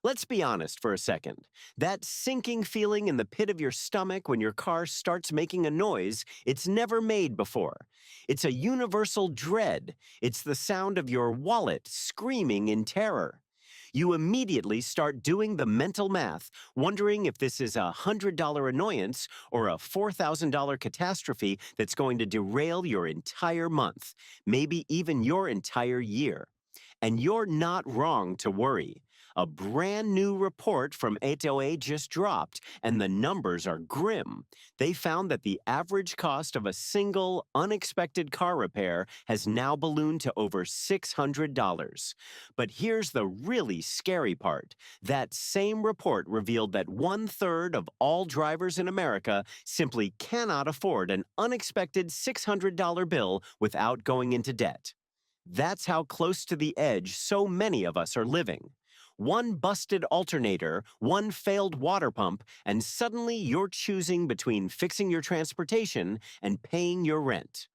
Let's be honest for a second. That sinking feeling in the pit of your stomach when your car starts making a noise it's never made before. It's a universal dread. It's the sound of your wallet screaming in terror. You immediately start doing the mental math, wondering if this is a $100 annoyance or a $4,000 catastrophe that's going to derail your entire month, maybe even your entire year. And you're not wrong to worry. A brand new report from 808 just dropped, and the numbers are grim. They found that the average cost of a single, unexpected car repair has now ballooned to over $600. But here's the really scary part. That same report revealed that 1/3 of all drivers in America simply cannot afford an unexpected $600 bill without going into debt. That's how close to the edge so many of us are living. One busted alternator, one failed water pump, and suddenly you're choosing between fixing your transportation and paying your rent.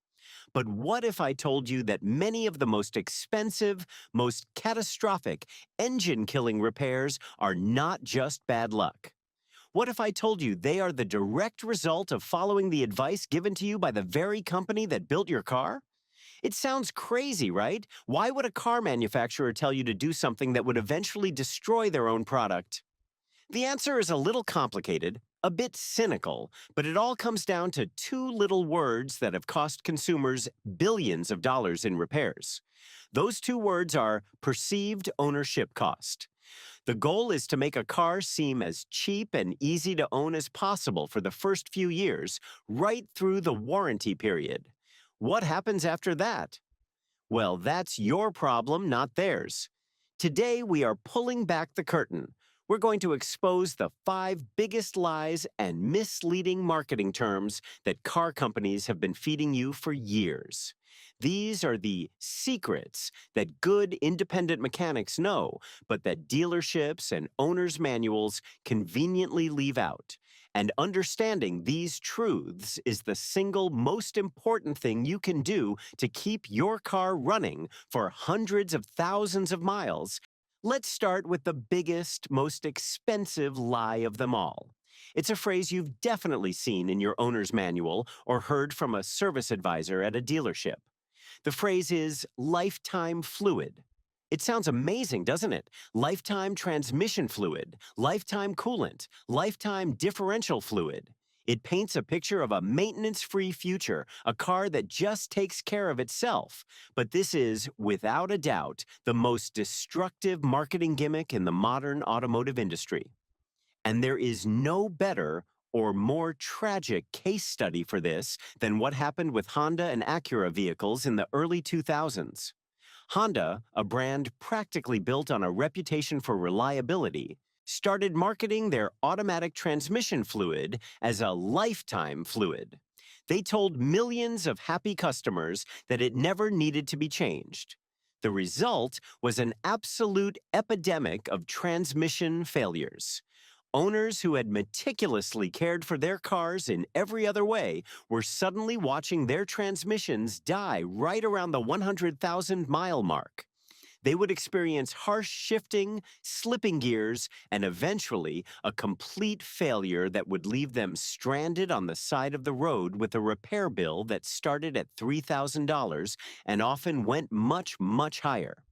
But what if I told you that many of the most expensive, most catastrophic, engine-killing repairs are not just bad luck? What if I told you they are the direct result of following the advice given to you by the very company that built your car? It sounds crazy, right? Why would a car manufacturer tell you to do something that would eventually destroy their own product? The answer is a little complicated, a bit cynical, but it all comes down to two little words that have cost consumers billions of dollars in repairs. Those two words are perceived ownership cost. The goal is to make a car seem as cheap and easy to own as possible for the first few years, right through the warranty period. What happens after that? Well, that's your problem, not theirs. Today, we are pulling back the curtain. We're going to expose the 5 biggest lies and misleading marketing terms that car companies have been feeding you for years. These are the secrets that good independent mechanics know, but that dealerships and owners' manuals conveniently leave out. And understanding these truths is the single most important thing you can do to keep your car running for hundreds of thousands of miles. Let's start with the biggest, most expensive lie of them all. It's a phrase you've definitely seen in your owner's manual or heard from a service advisor at a dealership. The phrase is lifetime fluid. It sounds amazing, doesn't it? Lifetime transmission fluid, lifetime coolant, lifetime differential fluid. It paints a picture of a maintenance-free future, a car that just takes care of itself. But this is, without a doubt, the most destructive marketing gimmick in the modern automotive industry. And there is no better or more tragic case study for this than what happened with Honda and Acura vehicles in the early 2000s. Honda, a brand practically built on a reputation for reliability, started marketing their automatic transmission fluid as a lifetime fluid. They told millions of happy customers that it never needed to be changed. The result was an absolute epidemic of transmission failures. Owners who had meticulously cared for their cars in every other way were suddenly watching their transmissions die right around the 100,000-mile mark. They would experience harsh shifting, slipping gears, and eventually a complete failure that would leave them stranded on the side of the road with a repair bill that started at $3,000 and often went much, much higher.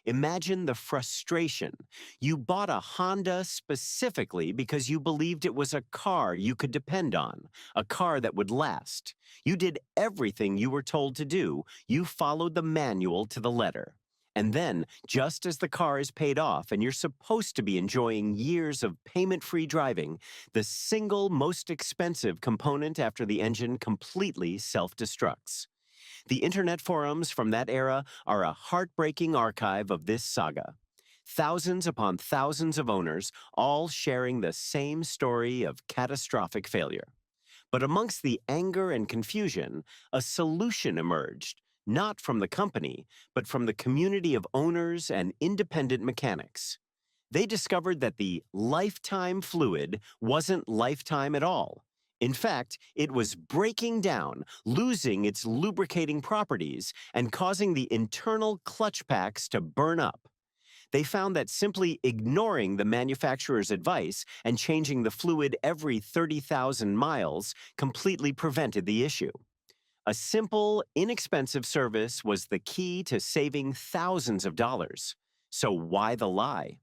Imagine the frustration. You bought a Honda specifically because you believed it was a car you could depend on, a car that would last. You did everything you were told to do. You followed the manual to the letter. And then, just as the car is paid off and you're supposed to be enjoying years of payment-free driving, the single most expensive component after the engine completely self-destructs. The internet forums from that era are a heartbreaking archive of this saga. Thousands upon thousands of owners, all sharing the same story of catastrophic failure. But amongst the anger and confusion, a solution emerged, not from the company, but from the community of owners and independent mechanics. They discovered that the lifetime fluid wasn't lifetime at all. In fact, it was breaking down, losing its lubricating properties, and causing the internal clutch packs to burn up. They found that simply ignoring the manufacturer's advice and changing the fluid every 30,000 miles completely prevented the issue. A simple, inexpensive service was the key to saving thousands of dollars. So why the lie?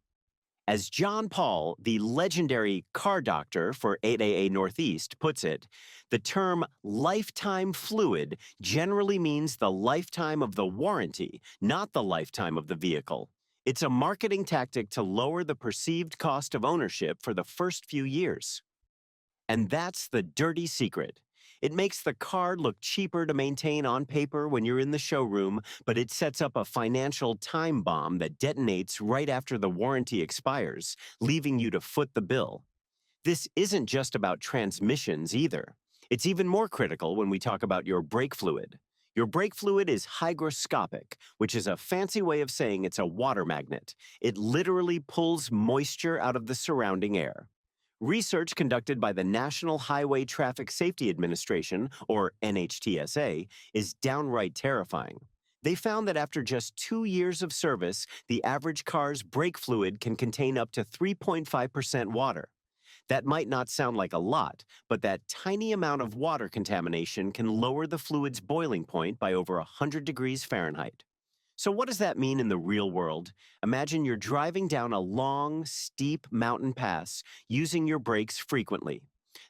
As John Paul, the legendary car doctor for 8AA Northeast, puts it, the term lifetime fluid generally means the lifetime of the warranty, not the lifetime of the vehicle. It's a marketing tactic to lower the perceived cost of ownership for the first few years. And that's the dirty secret. It makes the car look cheaper to maintain on paper when you're in the showroom, but it sets up a financial time bomb that detonates right after the warranty expires, leaving you to foot the bill. This isn't just about transmissions either. It's even more critical when we talk about your brake fluid. Your brake fluid is hygroscopic, which is a fancy way of saying it's a water magnet. It literally pulls moisture out of the surrounding air. Research conducted by the National Highway Traffic Safety Administration, or NHTSA, is downright terrifying. They found that after just 2 years of service, the average car's brake fluid can contain up to 3.5% water. That might not sound like a lot, but that tiny amount of water contamination can lower the fluid's boiling point by over 100 degrees Fahrenheit. So what does that mean in the real world? Imagine you're driving down a long, steep mountain pass using your brakes frequently.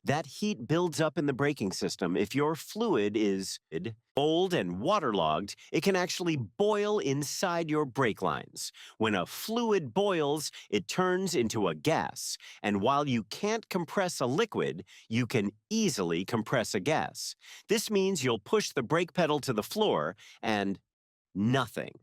That heat builds up in the braking system. If your fluid is old and waterlogged, it can actually boil inside your brake lines. When a fluid boils, it turns into a gas. And while you can't compress a liquid, you can easily compress a gas. This means you'll push the brake pedal to the floor and nothing.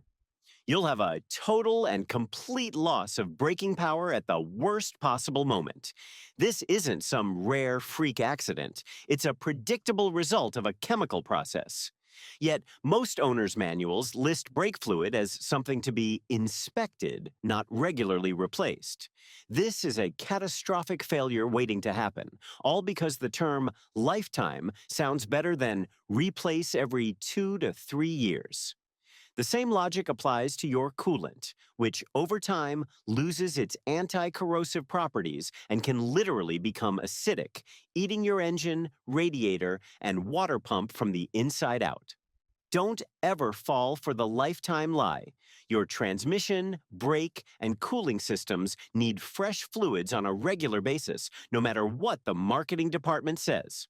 You'll have a total and complete loss of braking power at the worst possible moment. This isn't some rare freak accident. It's a predictable result of a chemical process. Yet, most owners' manuals list brake fluid as something to be inspected, not regularly replaced. This is a catastrophic failure waiting to happen, all because the term lifetime sounds better than replace every 2 to 3 years. The same logic applies to your coolant, which over time loses its anti-corrosive properties and can literally become acidic, eating your engine, radiator, and water pump from the inside out. Don't ever fall for the lifetime lie. Your transmission, brake, and cooling systems need fresh fluids on a regular basis, no matter what the marketing department says.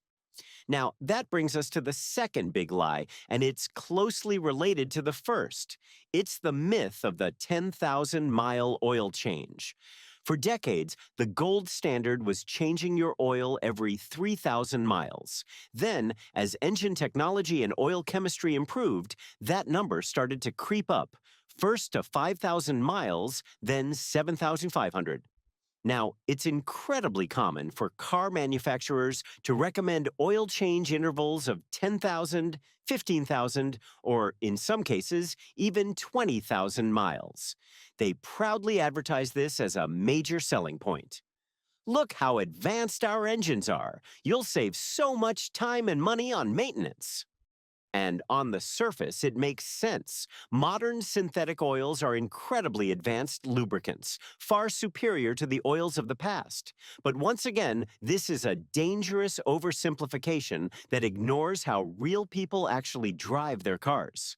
Now, that brings us to the second big lie, and it's closely related to the first. It's the myth of the 10,000-mile oil change. For decades, the gold standard was changing your oil every 3,000 miles. Then, as engine technology and oil chemistry improved, that number started to creep up, first to 5,000 miles, then 7,500. Now, it's incredibly common for car manufacturers to recommend oil change intervals of 10,000, 15,000, or in some cases, even 20,000 miles. They proudly advertise this as a major selling point. Look how advanced our engines are. You'll save so much time and money on maintenance. And on the surface, it makes sense. Modern synthetic oils are incredibly advanced lubricants, far superior to the oils of the past. But once again, this is a dangerous oversimplification that ignores how real people actually drive their cars.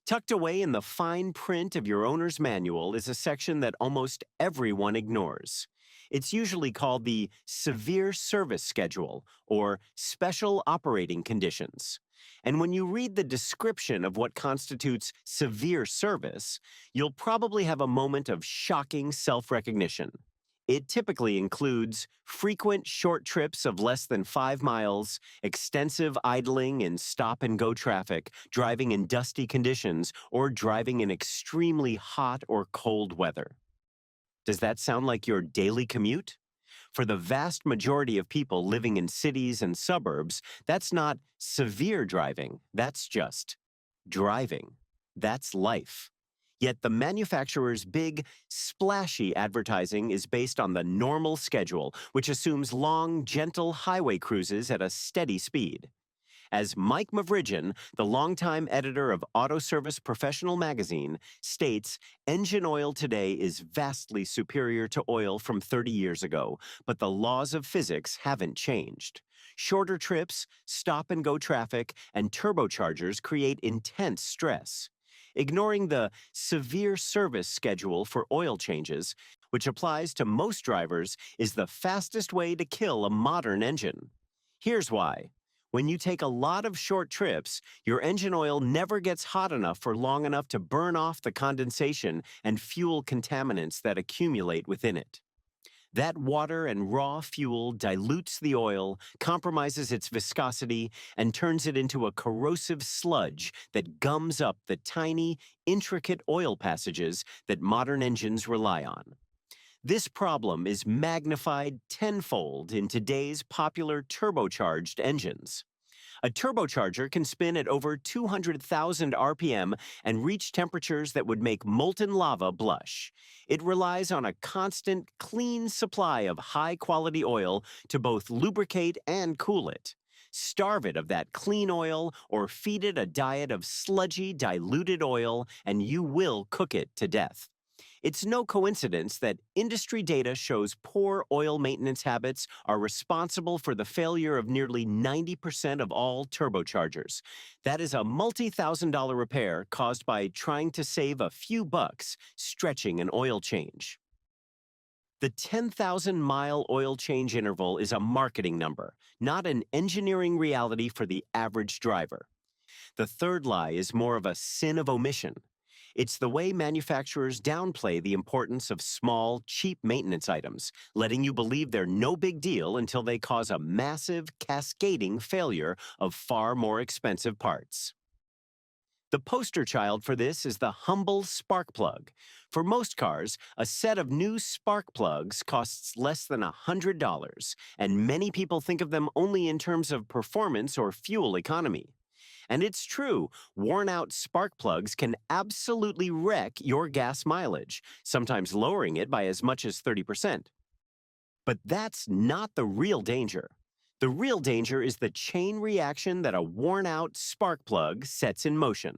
Tucked away in the fine print of your owner's manual is a section that almost everyone ignores. It's usually called the Severe Service Schedule, or Special Operating Conditions. And when you read the description of what constitutes severe service, you'll probably have a moment of shocking self-recognition. It typically includes frequent short trips of less than 5 miles, extensive idling in stop-and-go traffic, driving in dusty conditions, or driving in extremely hot or cold weather. Does that sound like your daily commute? For the vast majority of people living in cities and suburbs, that's not severe driving, that's just driving. That's life. Yet the manufacturer's big, splashy advertising is based on the normal schedule, which assumes long, gentle highway cruises at a steady speed. As Mike Mavridgen, the longtime editor of Auto Service Professional magazine, states, engine oil today is vastly superior to oil from 30 years ago, but the laws of physics haven't changed. Shorter trips, stop-and-go traffic, and turbochargers create intense stress. Ignoring the severe service schedule for oil changes, which applies to most drivers, is the fastest way to kill a modern engine. Here's why. When you take a lot of short trips, your engine oil never gets hot enough for long enough to burn off the condensation and fuel contaminants that accumulate within it. That water and raw fuel dilutes the oil, compromises its viscosity, and turns it into a corrosive sludge that gums up the tiny, intricate oil passages that modern engines rely on. This problem is magnified tenfold in today's popular turbocharged engines. A turbocharger can spin at over 200,000 RPM and reach temperatures that would make molten lava blush. It relies on a constant, clean supply of high-quality oil to both lubricate and cool it. Starve it of that clean oil or feed it a diet of sludgy, diluted oil, and you will cook it to death. It's no coincidence that industry data shows poor oil maintenance habits are responsible for the failure of nearly 90% of all turbochargers. That is a multi-thousand-dollar repair caused by trying to save a few bucks stretching an oil change. The 10,000-mile oil change interval is a marketing number, not an engineering reality for the average driver. The third lie is more of a sin of omission. It's the way manufacturers downplay the importance of small, cheap maintenance items, letting you believe they're no big deal until they cause a massive, cascading failure of far more expensive parts. The poster child for this is the humble spark plug. For most cars, a set of new spark plugs costs less than $100, and many people think of them only in terms of performance or fuel economy. And it's true, worn-out spark plugs can absolutely wreck your gas mileage, sometimes lowering it by as much as 30%. But that's not the real danger. The real danger is the chain reaction that a worn-out spark plug sets in motion.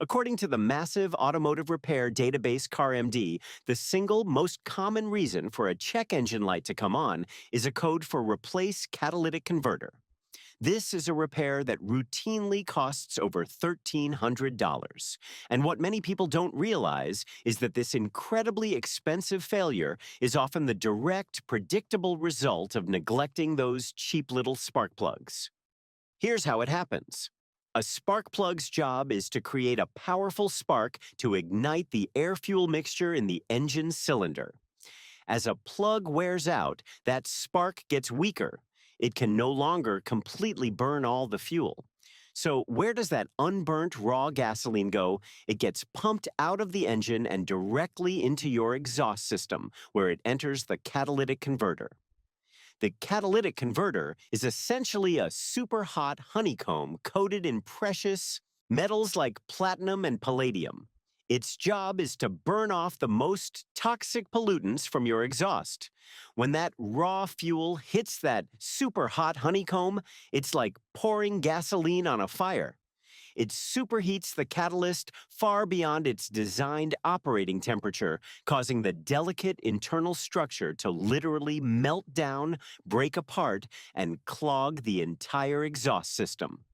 According to the massive automotive repair database CarMD, the single most common reason for a check engine light to come on is a code for replace catalytic converter. This is a repair that routinely costs over $1,300. And what many people don't realize is that this incredibly expensive failure is often the direct, predictable result of neglecting those cheap little spark plugs. Here's how it happens. A spark plug's job is to create a powerful spark to ignite the air-fuel mixture in the engine cylinder. As a plug wears out, that spark gets weaker. It can no longer completely burn all the fuel. So where does that unburnt raw gasoline go? It gets pumped out of the engine and directly into your exhaust system, where it enters the catalytic converter. The catalytic converter is essentially a super hot honeycomb coated in precious metals like platinum and palladium. Its job is to burn off the most toxic pollutants from your exhaust. When that raw fuel hits that super hot honeycomb, it's like pouring gasoline on a fire. It superheats the catalyst far beyond its designed operating temperature, causing the delicate internal structure to literally melt down, break apart, and clog the entire exhaust system.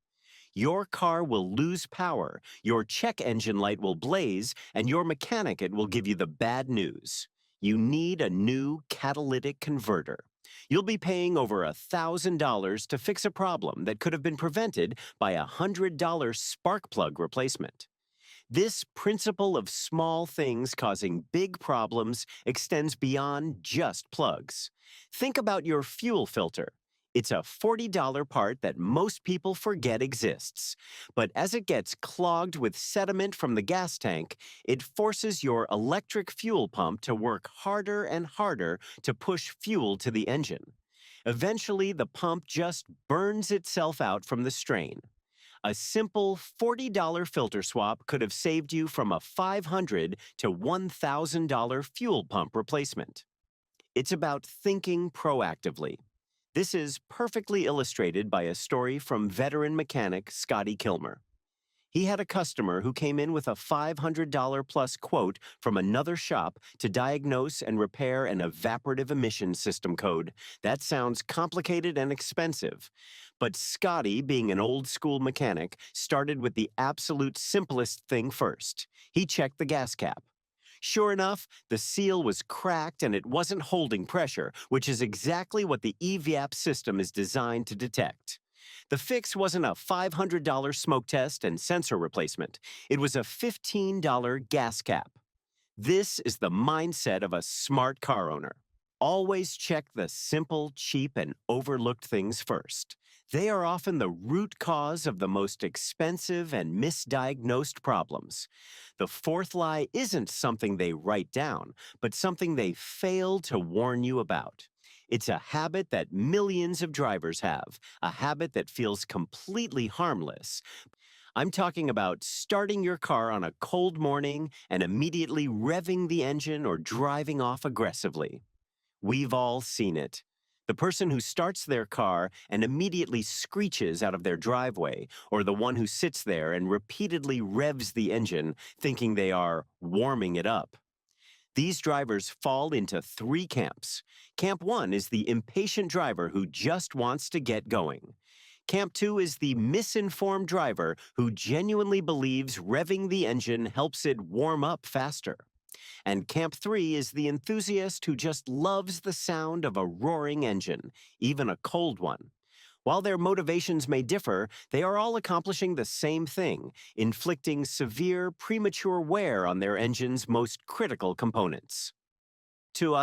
Your car will lose power, your check engine light will blaze, and your mechanic will give you the bad news. You need a new catalytic converter. You'll be paying over $1,000 to fix a problem that could have been prevented by a $100 spark plug replacement. This principle of small things causing big problems extends beyond just plugs. Think about your fuel filter. It's a $40 part that most people forget exists. But as it gets clogged with sediment from the gas tank, it forces your electric fuel pump to work harder and harder to push fuel to the engine. Eventually, the pump just burns itself out from the strain. A simple $40 filter swap could have saved you from a $500 to $1,000 fuel pump replacement. It's about thinking proactively. This is perfectly illustrated by a story from veteran mechanic Scotty Kilmer. He had a customer who came in with a $500 plus quote from another shop to diagnose and repair an evaporative emission system code. That sounds complicated and expensive. But Scotty, being an old school mechanic, started with the absolute simplest thing first. He checked the gas cap. Sure enough, the seal was cracked and it wasn't holding pressure, which is exactly what the EVAP system is designed to detect. The fix wasn't a $500 smoke test and sensor replacement. It was a $15 gas cap. This is the mindset of a smart car owner. Always check the simple, cheap, and overlooked things first. They are often the root cause of the most expensive and misdiagnosed problems. The fourth lie isn't something they write down, but something they fail to warn you about. It's a habit that millions of drivers have, a habit that feels completely harmless. I'm talking about starting your car on a cold morning and immediately revving the engine or driving off aggressively. We've all seen it. The person who starts their car and immediately screeches out of their driveway, or the one who sits there and repeatedly revs the engine, thinking they are warming it up. These drivers fall into three camps. Camp 1 is the impatient driver who just wants to get going. Camp 2 is the misinformed driver who genuinely believes revving the engine helps it warm up faster. And Camp 3 is the enthusiast who just loves the sound of a roaring engine, even a cold one. While their motivations may differ, they are all accomplishing the same thing, inflicting severe, premature wear on their engine's most critical components. To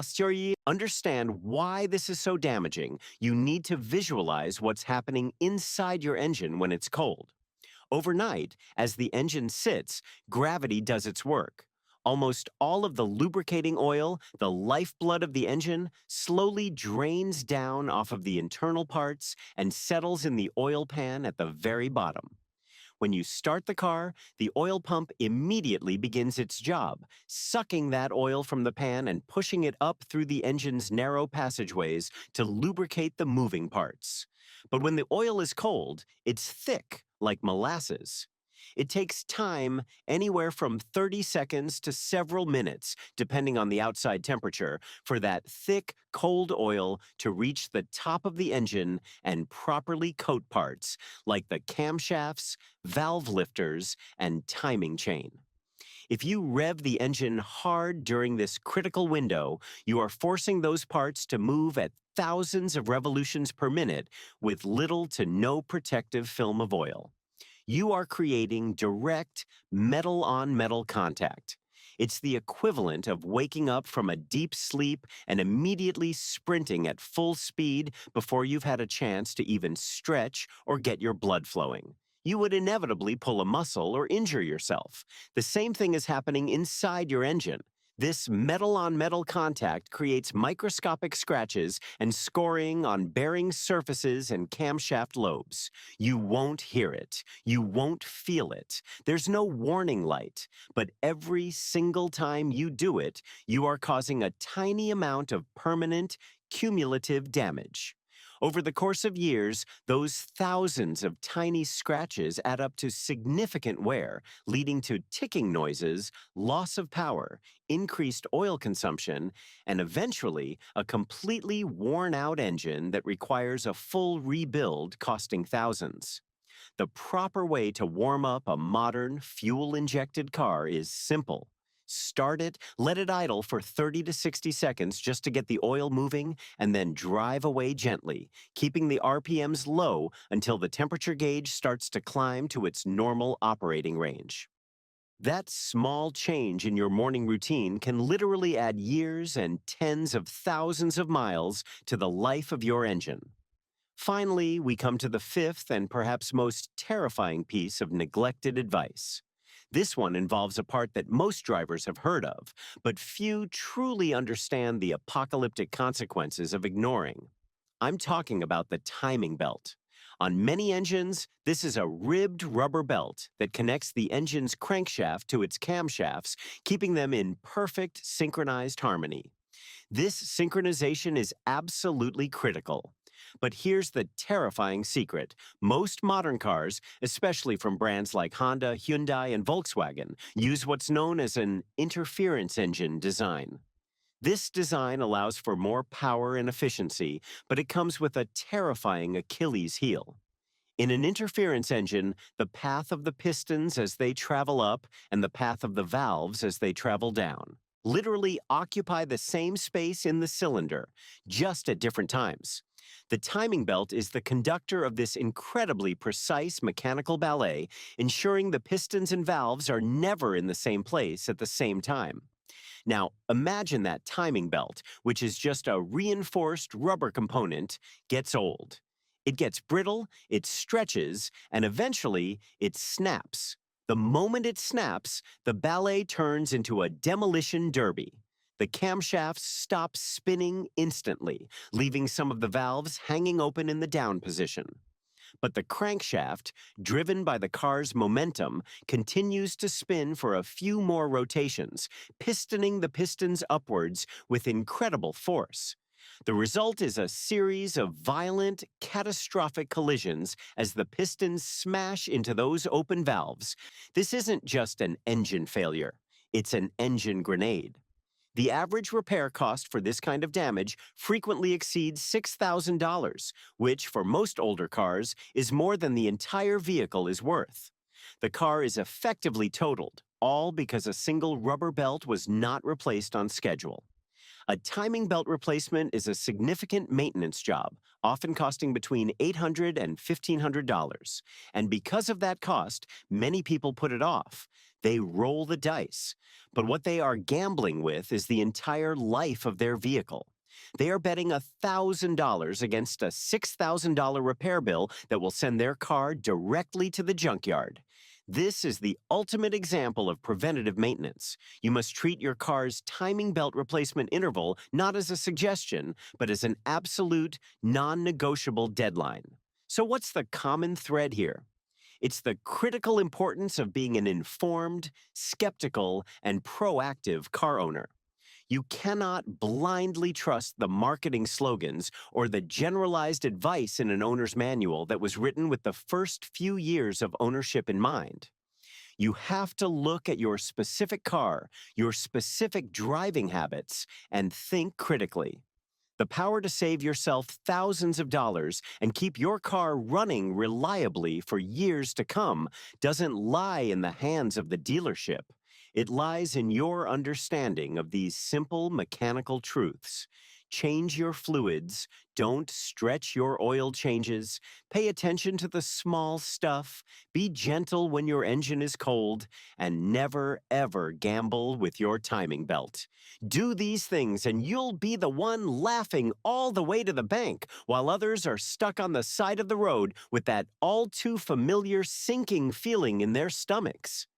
understand why this is so damaging, you need to visualize what's happening inside your engine when it's cold. Overnight, as the engine sits, gravity does its work. Almost all of the lubricating oil, the lifeblood of the engine, slowly drains down off of the internal parts and settles in the oil pan at the very bottom. When you start the car, the oil pump immediately begins its job, sucking that oil from the pan and pushing it up through the engine's narrow passageways to lubricate the moving parts. But when the oil is cold, it's thick, like molasses. It takes time, anywhere from 30 seconds to several minutes, depending on the outside temperature, for that thick, cold oil to reach the top of the engine and properly coat parts, like the camshafts, valve lifters, and timing chain. If you rev the engine hard during this critical window, you are forcing those parts to move at thousands of revolutions per minute with little to no protective film of oil. You are creating direct metal-on-metal contact. It's the equivalent of waking up from a deep sleep and immediately sprinting at full speed before you've had a chance to even stretch or get your blood flowing. You would inevitably pull a muscle or injure yourself. The same thing is happening inside your engine. This metal-on-metal contact creates microscopic scratches and scoring on bearing surfaces and camshaft lobes. You won't hear it. You won't feel it. There's no warning light. But every single time you do it, you are causing a tiny amount of permanent, cumulative damage. Over the course of years, those thousands of tiny scratches add up to significant wear, leading to ticking noises, loss of power, increased oil consumption, and eventually a completely worn-out engine that requires a full rebuild costing thousands. The proper way to warm up a modern, fuel-injected car is simple. Start it, let it idle for 30 to 60 seconds just to get the oil moving, and then drive away gently, keeping the RPMs low until the temperature gauge starts to climb to its normal operating range. That small change in your morning routine can literally add years and tens of thousands of miles to the life of your engine. Finally, we come to the fifth and perhaps most terrifying piece of neglected advice. This one involves a part that most drivers have heard of, but few truly understand the apocalyptic consequences of ignoring. I'm talking about the timing belt. On many engines, this is a ribbed rubber belt that connects the engine's crankshaft to its camshafts, keeping them in perfect synchronized harmony. This synchronization is absolutely critical. But here's the terrifying secret. Most modern cars, especially from brands like Honda, Hyundai, and Volkswagen, use what's known as an interference engine design. This design allows for more power and efficiency, but it comes with a terrifying Achilles heel. In an interference engine, the path of the pistons as they travel up and the path of the valves as they travel down literally occupy the same space in the cylinder, just at different times. The timing belt is the conductor of this incredibly precise mechanical ballet, ensuring the pistons and valves are never in the same place at the same time. Now, imagine that timing belt, which is just a reinforced rubber component, gets old. It gets brittle, it stretches, and eventually it snaps. The moment it snaps, the ballet turns into a demolition derby. The camshafts stop spinning instantly, leaving some of the valves hanging open in the down position. But the crankshaft, driven by the car's momentum, continues to spin for a few more rotations, pistoning the pistons upwards with incredible force. The result is a series of violent, catastrophic collisions as the pistons smash into those open valves. This isn't just an engine failure, it's an engine grenade. The average repair cost for this kind of damage frequently exceeds $6,000, which, for most older cars, is more than the entire vehicle is worth. The car is effectively totaled, all because a single rubber belt was not replaced on schedule. A timing belt replacement is a significant maintenance job, often costing between $800 and $1,500. And because of that cost, many people put it off. They roll the dice. But what they are gambling with is the entire life of their vehicle. They are betting $1,000 against a $6,000 repair bill that will send their car directly to the junkyard. This is the ultimate example of preventative maintenance. You must treat your car's timing belt replacement interval not as a suggestion, but as an absolute, non-negotiable deadline. So what's the common thread here? It's the critical importance of being an informed, skeptical, and proactive car owner. You cannot blindly trust the marketing slogans or the generalized advice in an owner's manual that was written with the first few years of ownership in mind. You have to look at your specific car, your specific driving habits, and think critically. The power to save yourself thousands of dollars and keep your car running reliably for years to come doesn't lie in the hands of the dealership. It lies in your understanding of these simple mechanical truths. Change your fluids, don't stretch your oil changes, pay attention to the small stuff, be gentle when your engine is cold, and never ever gamble with your timing belt. Do these things and you'll be the one laughing all the way to the bank while others are stuck on the side of the road with that all too familiar sinking feeling in their stomachs.